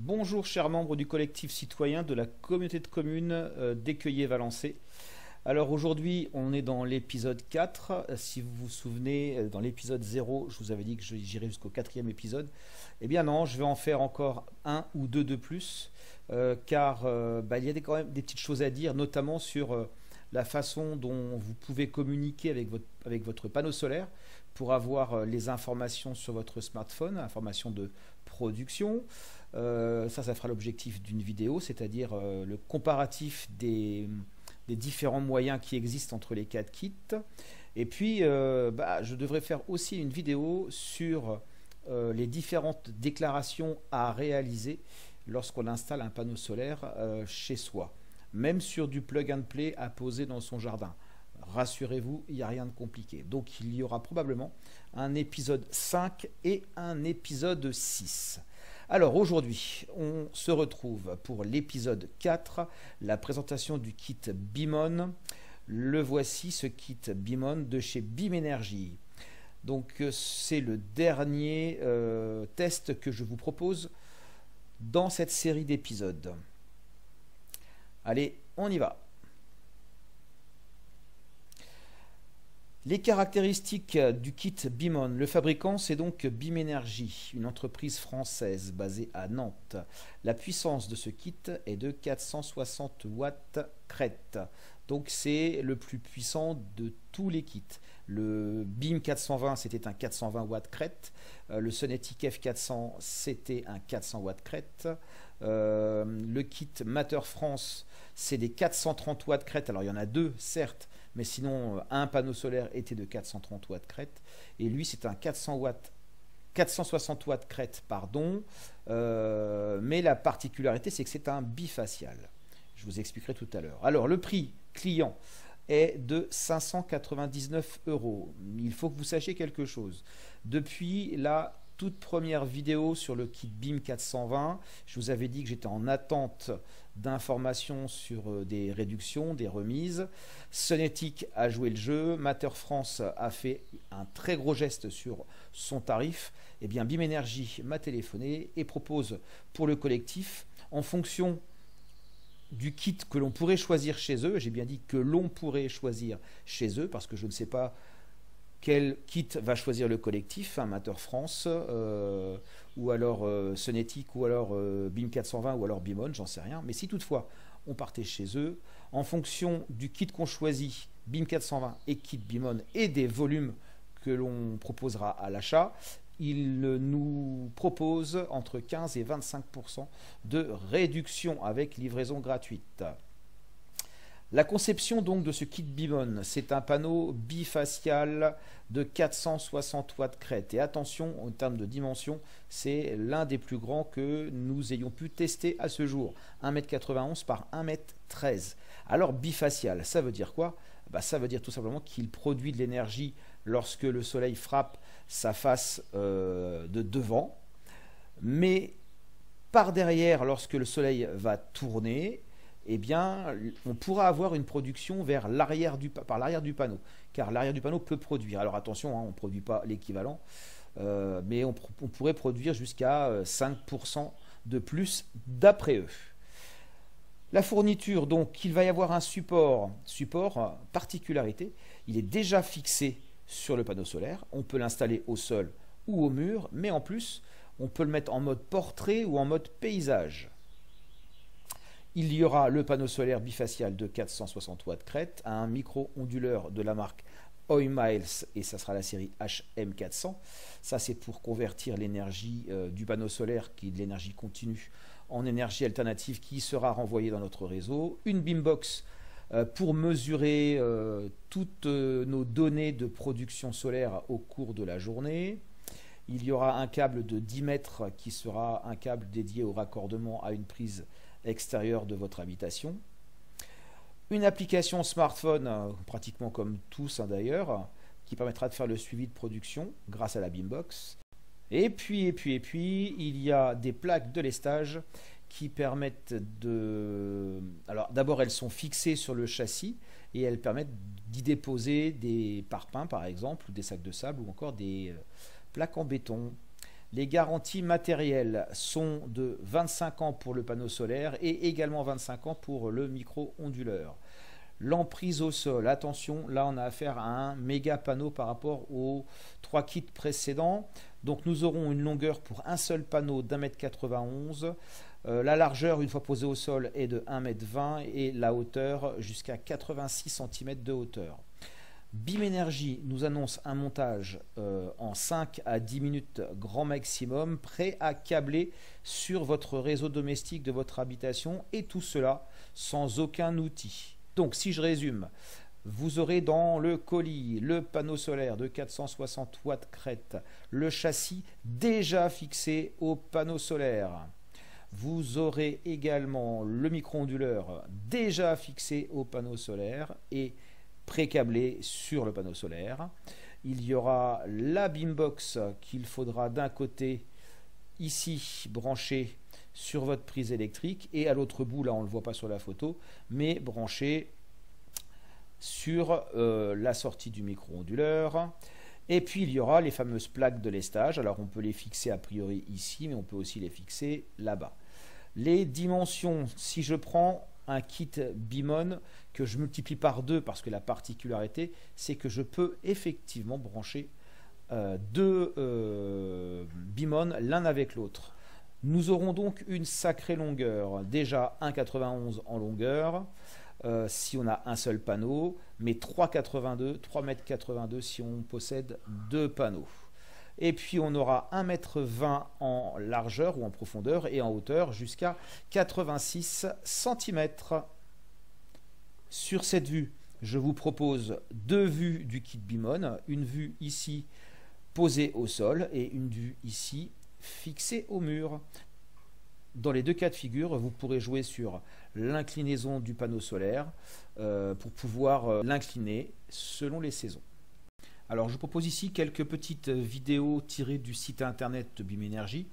Bonjour chers membres du collectif citoyen de la communauté de communes d'Écueillé-Valençay. Alors aujourd'hui on est dans l'épisode 4. Si vous vous souvenez, dans l'épisode 0, je vous avais dit que j'irais jusqu'au 4e épisode. Eh bien non, je vais en faire encore un ou deux de plus, car il y a quand même des petites choses à dire, notamment sur la façon dont vous pouvez communiquer avec votre panneau solaire pour avoir les informations sur votre smartphone, informations de production. Ça fera l'objectif d'une vidéo, c'est-à-dire le comparatif des différents moyens qui existent entre les 4 kits. Et puis, je devrais faire aussi une vidéo sur les différentes déclarations à réaliser lorsqu'on installe un panneau solaire chez soi, même sur du plug and play à poser dans son jardin. Rassurez-vous, il n'y a rien de compliqué. Donc il y aura probablement un épisode 5 et un épisode 6. Alors aujourd'hui, on se retrouve pour l'épisode 4, la présentation du kit Bimon. Le voici, ce kit Bimon de chez BIM-Énergie. Donc c'est le dernier test que je vous propose dans cette série d'épisodes. Allez, on y va. Les caractéristiques du kit Bimon. Le fabricant, c'est donc BIM-Énergie, une entreprise française basée à Nantes. La puissance de ce kit est de 460 watts crête. Donc c'est le plus puissant de tous les kits. Le BIM 420, c'était un 420 watts crête. Le Sonetic F400, c'était un 400 watts crête. Le kit Matter France, c'est des 430 watts crête. Alors il y en a deux, certes, mais sinon un panneau solaire était de 430 watts crête, et lui c'est un 460 watts crête, pardon, mais la particularité c'est que c'est un bifacial. Je vous expliquerai tout à l'heure. Alors le prix client est de 599 €. Il faut que vous sachiez quelque chose. Depuis la toute première vidéo sur le kit BIM 420, je vous avais dit que j'étais en attente d'informations sur des réductions, des remises. Sonetic a joué le jeu, Matter France a fait un très gros geste sur son tarif. Eh bien, BIM-Énergie m'a téléphoné et propose pour le collectif, en fonction du kit que l'on pourrait choisir chez eux, j'ai bien dit que l'on pourrait choisir chez eux, parce que je ne sais pas quel kit va choisir le collectif, Matter France, ou alors Sonetic, ou alors BIM 420, ou alors Bimon, j'en sais rien. Mais si toutefois on partait chez eux, en fonction du kit qu'on choisit, BIM 420 et kit Bimon, et des volumes que l'on proposera à l'achat, ils nous proposent entre 15 et 25% de réduction avec livraison gratuite. La conception donc de ce kit Bimon, c'est un panneau bifacial de 460 watts crête. Et attention, en termes de dimension, c'est l'un des plus grands que nous ayons pu tester à ce jour. 1,91 m par 1,13 m. Alors bifacial, ça veut dire quoi? Ça veut dire tout simplement qu'il produit de l'énergie lorsque le soleil frappe sa face de devant. Mais par derrière, lorsque le soleil va tourner, eh bien, on pourra avoir une production par l'arrière du panneau, car l'arrière du panneau peut produire. Alors attention, on ne produit pas l'équivalent, mais on pourrait produire jusqu'à 5% de plus d'après eux. La fourniture, donc, il va y avoir un support particularité, il est déjà fixé sur le panneau solaire, on peut l'installer au sol ou au mur, mais en plus, on peut le mettre en mode portrait ou en mode paysage. Il y aura le panneau solaire bifacial de 460 watts crête, un micro-onduleur de la marque Oimiles, et ça sera la série HM400. Ça, c'est pour convertir l'énergie du panneau solaire, qui est de l'énergie continue, en énergie alternative qui sera renvoyée dans notre réseau. Une Bimbox pour mesurer toutes nos données de production solaire au cours de la journée. Il y aura un câble de 10 mètres qui sera un câble dédié au raccordement à une prise extérieure de votre habitation. Une application smartphone, pratiquement comme tous d'ailleurs, qui permettra de faire le suivi de production grâce à la Bimbox. Et puis, il y a des plaques de lestage qui permettent de... Alors d'abord, elles sont fixées sur le châssis et elles permettent d'y déposer des parpaings par exemple, ou des sacs de sable, ou encore des plaques en béton. Les garanties matérielles sont de 25 ans pour le panneau solaire et également 25 ans pour le micro-onduleur. L'emprise au sol, attention, là on a affaire à un méga panneau par rapport aux 3 kits précédents. Donc nous aurons une longueur pour un seul panneau d'1,91 m. La largeur une fois posée au sol est de 1,20 m et la hauteur jusqu'à 86 cm de hauteur. BIM-Énergie nous annonce un montage en 5 à 10 minutes grand maximum, prêt à câbler sur votre réseau domestique de votre habitation, et tout cela sans aucun outil. Donc si je résume, vous aurez dans le colis le panneau solaire de 460 watts crête, le châssis déjà fixé au panneau solaire. Vous aurez également le micro-onduleur déjà fixé au panneau solaire et pré-câblé sur le panneau solaire. Il y aura la BIMbox qu'il faudra d'un côté ici brancher sur votre prise électrique et à l'autre bout, là on ne le voit pas sur la photo, mais branché sur la sortie du micro-onduleur. Et puis il y aura les fameuses plaques de lestage. Alors on peut les fixer a priori ici, mais on peut aussi les fixer là-bas. Les dimensions, si je prends un kit BIMON que je multiplie par 2, parce que la particularité c'est que je peux effectivement brancher deux BIMON l'un avec l'autre. Nous aurons donc une sacrée longueur, déjà 1,91 en longueur si on a un seul panneau, mais 3,82 m si on possède deux panneaux. Et puis on aura 1,20 m en largeur ou en profondeur et en hauteur jusqu'à 86 cm. Sur cette vue, je vous propose deux vues du kit BIMON, une vue ici posée au sol et une vue ici fixée au mur. Dans les deux cas de figure, vous pourrez jouer sur l'inclinaison du panneau solaire pour pouvoir l'incliner selon les saisons. Alors je vous propose ici quelques petites vidéos tirées du site internet de BIM-Énergie.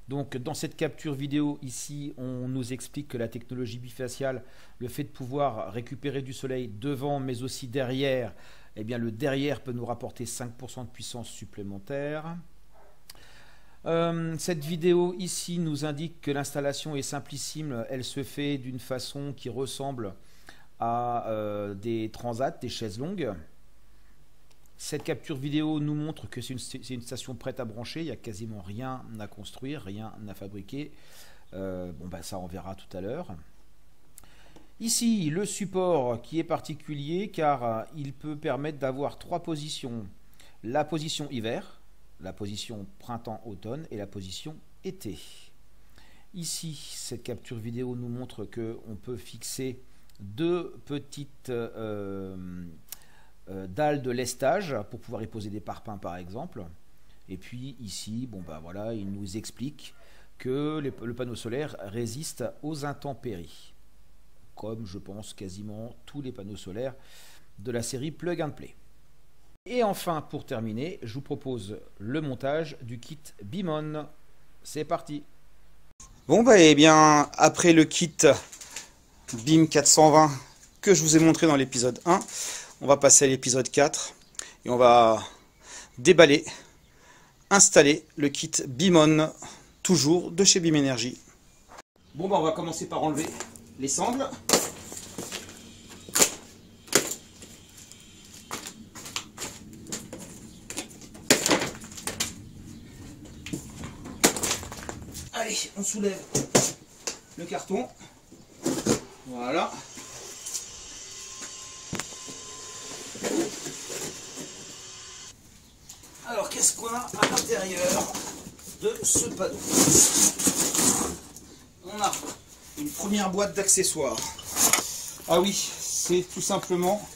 Donc dans cette capture vidéo ici, on nous explique que la technologie bifaciale, le fait de pouvoir récupérer du soleil devant mais aussi derrière, eh bien le derrière peut nous rapporter 5% de puissance supplémentaire. Cette vidéo ici nous indique que l'installation est simplissime, elle se fait d'une façon qui ressemble à des transats, des chaises longues. Cette capture vidéo nous montre que c'est une station prête à brancher, il n'y a quasiment rien à construire, rien à fabriquer. Ça on verra tout à l'heure. Ici, le support qui est particulier car il peut permettre d'avoir trois positions. La position hiver, la position printemps-automne et la position été. Ici, cette capture vidéo nous montre qu'on peut fixer deux petites dalles de lestage pour pouvoir y poser des parpaings par exemple. Et puis ici, voilà, il nous explique que le panneau solaire résiste aux intempéries, comme je pense quasiment tous les panneaux solaires de la série Plug and Play. Et enfin, pour terminer, je vous propose le montage du kit BIMON. C'est parti. Bon eh bien, après le kit BIM 420 que je vous ai montré dans l'épisode 1, on va passer à l'épisode 4 et on va déballer, installer le kit BIMON, toujours de chez BIM-Énergie. Bon on va commencer par enlever les sangles. Allez, on soulève le carton. Voilà. Alors, qu'est-ce qu'on a à l'intérieur de ce panneau? On a une première boîte d'accessoires. Ah oui, c'est tout simplement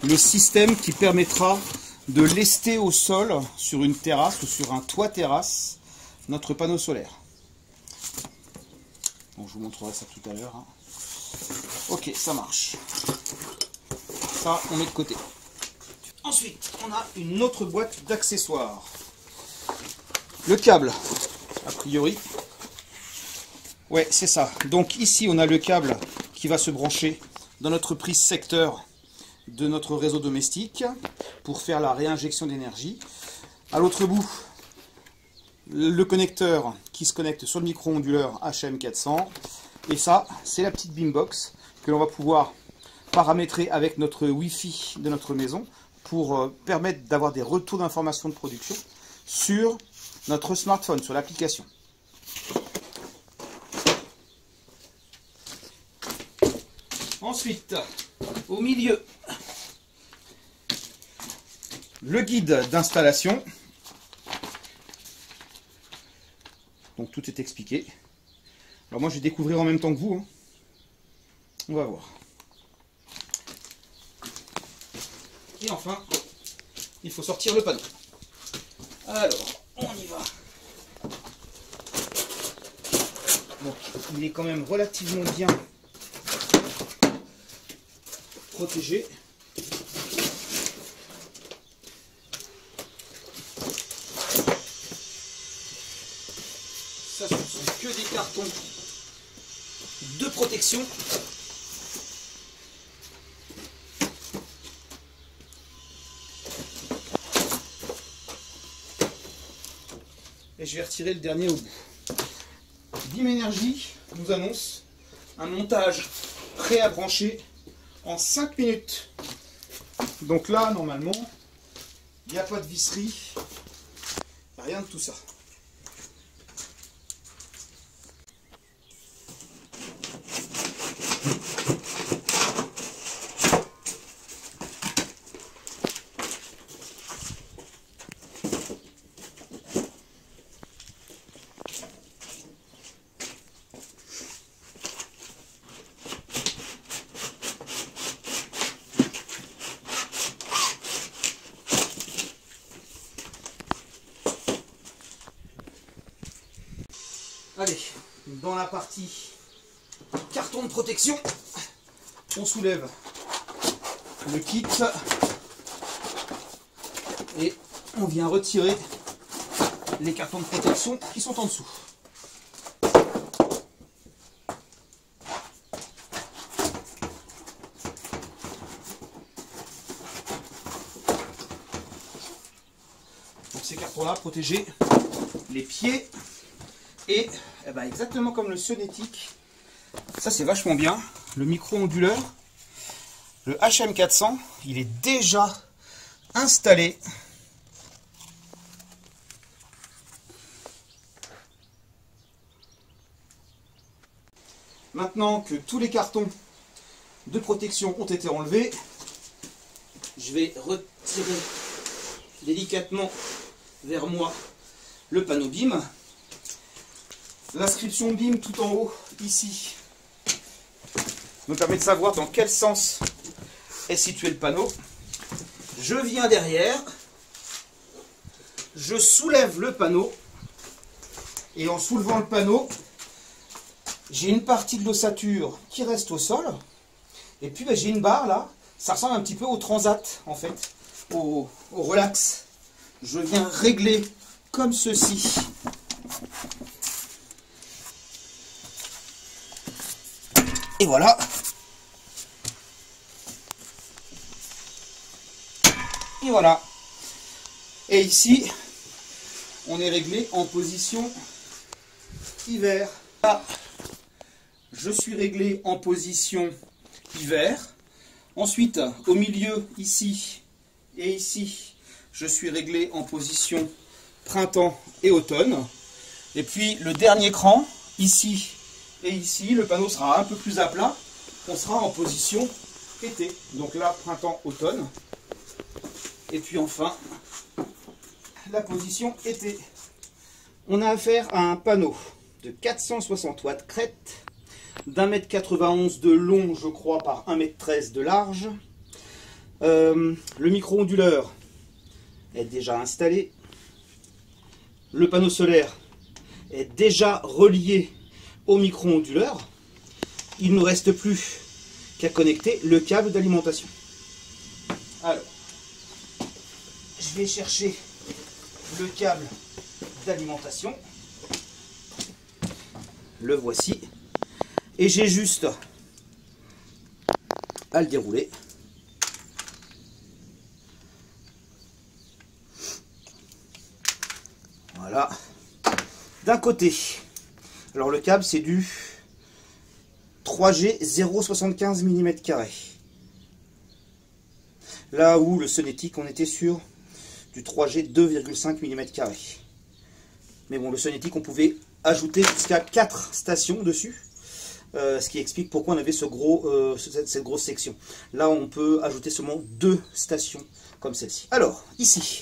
le système qui permettra de lester au sol sur une terrasse ou sur un toit terrasse notre panneau solaire. Bon, je vous montrerai ça tout à l'heure. Ok, ça marche. Ça, on met de côté. Ensuite, on a une autre boîte d'accessoires. Le câble, a priori. Ouais, c'est ça. Donc ici, on a le câble qui va se brancher dans notre prise secteur de notre réseau domestique pour faire la réinjection d'énergie. À l'autre bout, le connecteur qui se connecte sur le micro-onduleur HM400. Et ça, c'est la petite Beambox que l'on va pouvoir paramétrer avec notre Wi-Fi de notre maison pour permettre d'avoir des retours d'informations de production sur notre smartphone, sur l'application. Ensuite, au milieu, le guide d'installation. Donc tout est expliqué. Alors moi je vais découvrir en même temps que vous. On va voir. Et enfin, il faut sortir le panneau. Alors, on y va. Donc il est quand même relativement bien protégé. Ça, ce ne sont que des cartons de protection. Et je vais retirer le dernier au bout. Beam Energy nous annonce un montage prêt à brancher en 5 minutes. Donc là, normalement, il n'y a pas de visserie, rien de tout ça. Allez, dans la partie carton de protection, on soulève le kit et on vient retirer les cartons de protection qui sont en dessous. Donc ces cartons-là protégent les pieds. Et ben exactement comme le Sionetic, ça c'est vachement bien. Le micro-onduleur, le HM400, il est déjà installé. Maintenant que tous les cartons de protection ont été enlevés, je vais retirer délicatement vers moi le panneau BIM. L'inscription BIM tout en haut, ici, me permet de savoir dans quel sens est situé le panneau. Je viens derrière, je soulève le panneau, et en soulevant le panneau, j'ai une partie de l'ossature qui reste au sol, et puis j'ai une barre là, ça ressemble un petit peu au transat en fait, au relax. Je viens régler comme ceci. Et voilà. Et voilà. Et ici, on est réglé en position hiver. Là, je suis réglé en position hiver. Ensuite, au milieu, ici et ici, je suis réglé en position printemps et automne. Et puis, le dernier cran, ici et ici, le panneau sera un peu plus à plat. On sera en position été. Donc là, printemps, automne. Et puis enfin, la position été. On a affaire à un panneau de 460 watts crête, d'1,91 m de long, je crois, par 1,13 m de large. Le micro-onduleur est déjà installé. Le panneau solaire est déjà relié au micro-onduleur. Il ne nous reste plus qu'à connecter le câble d'alimentation. Alors, je vais chercher le câble d'alimentation. Le voici. Et j'ai juste à le dérouler. Voilà. D'un côté, alors le câble c'est du 3G 0,75 mm². Là où le sonétique, on était sur du 3G 2,5 mm². Mais bon, le sonétique, on pouvait ajouter jusqu'à 4 stations dessus. Ce qui explique pourquoi on avait cette grosse section. Là, on peut ajouter seulement 2 stations comme celle-ci. Alors, ici,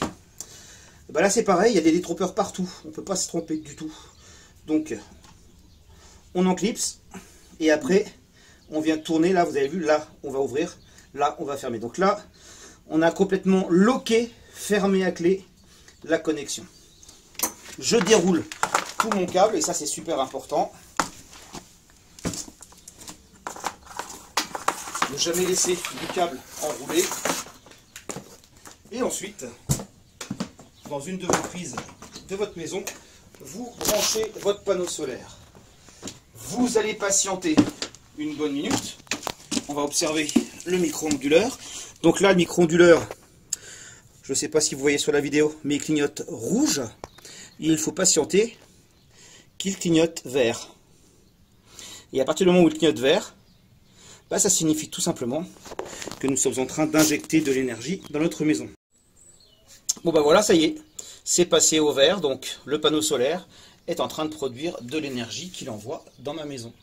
ben là c'est pareil, il y a des détrompeurs partout. On ne peut pas se tromper du tout. Donc, on enclipse. Et après, on vient tourner. Là, vous avez vu, là, on va ouvrir. Là, on va fermer. Donc là, on a complètement loqué, fermé à clé, la connexion. Je déroule tout mon câble. Et ça, c'est super important. Ne jamais laisser du câble enroulé. Et ensuite, dans une de vos prises de votre maison, vous branchez votre panneau solaire. Vous allez patienter une bonne minute. On va observer le micro-onduleur. Donc là, le micro-onduleur, je ne sais pas si vous voyez sur la vidéo, mais il clignote rouge. Il faut patienter qu'il clignote vert. Et à partir du moment où il clignote vert, bah, ça signifie tout simplement que nous sommes en train d'injecter de l'énergie dans notre maison. Bon bah voilà, ça y est, c'est passé au vert, donc le panneau solaire est en train de produire de l'énergie qu'il envoie dans ma maison.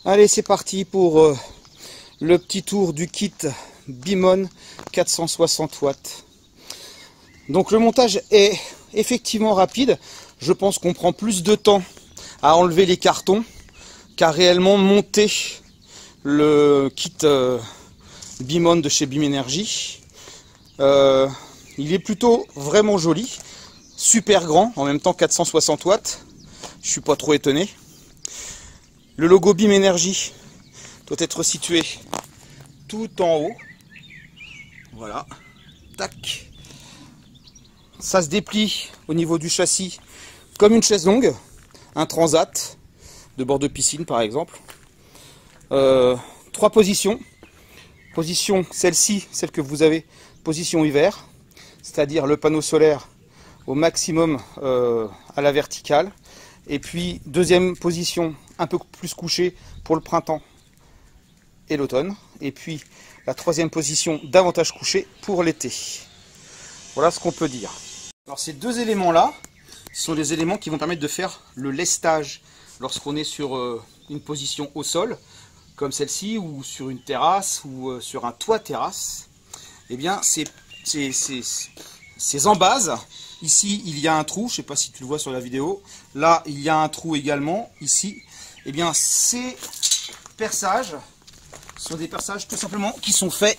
Allez, c'est parti pour le petit tour du kit Bimon 460 watts. Donc le montage est effectivement rapide. Je pense qu'on prend plus de temps à enlever les cartons qu'à réellement monter le kit Bimon de chez BIM Energy. Il est plutôt vraiment joli, super grand, en même temps 460 watts, je suis pas trop étonné. Le logo BIM Energy doit être situé tout en haut, voilà, tac. Ça se déplie au niveau du châssis comme une chaise longue, un transat de bord de piscine par exemple. 3 positions. Position, celle-ci, celle que vous avez, position hiver, c'est-à-dire le panneau solaire au maximum à la verticale. Et puis, deuxième position, un peu plus couchée pour le printemps et l'automne. Et puis, la troisième position, davantage couchée pour l'été. Voilà ce qu'on peut dire. Alors, ces deux éléments-là sont les éléments qui vont permettre de faire le lestage lorsqu'on est sur une position au sol, comme celle-ci, ou sur une terrasse, ou sur un toit terrasse. Eh bien, ces embases, ici, il y a un trou, je ne sais pas si tu le vois sur la vidéo. Là, il y a un trou également, ici. Eh bien, ces perçages sont des perçages tout simplement qui sont faits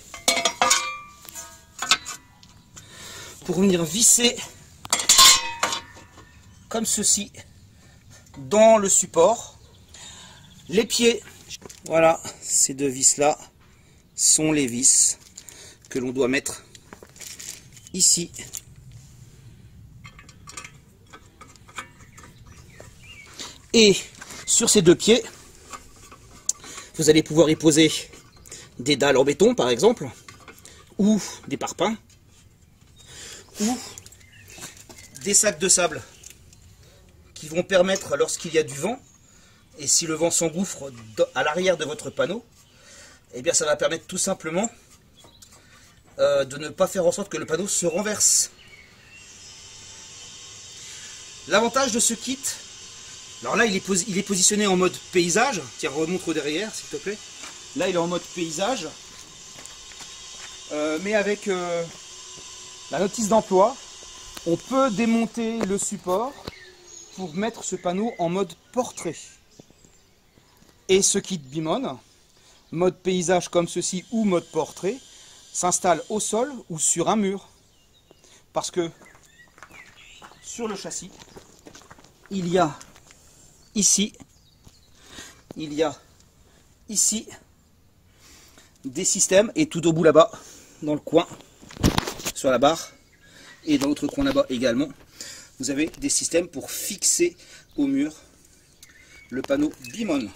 pour venir visser comme ceci dans le support. Les pieds, voilà, ces deux vis là sont les vis que l'on doit mettre ici et sur ces deux pieds vous allez pouvoir y poser des dalles en béton par exemple, ou des parpaings, ou des sacs de sable qui vont permettre, lorsqu'il y a du vent, et si le vent s'engouffre à l'arrière de votre panneau, eh bien ça va permettre tout simplement de ne pas faire en sorte que le panneau se renverse. L'avantage de ce kit, alors là il est positionné en mode paysage. Tiens, remontre derrière s'il te plaît. Là il est en mode paysage, mais avec la notice d'emploi, on peut démonter le support pour mettre ce panneau en mode portrait. Et ce kit Bimon, mode paysage comme ceci ou mode portrait, s'installe au sol ou sur un mur. Parce que sur le châssis, il y a ici, des systèmes, et tout au bout là-bas, dans le coin, sur la barre, et dans l'autre coin là-bas également, vous avez des systèmes pour fixer au mur le panneau Bimon.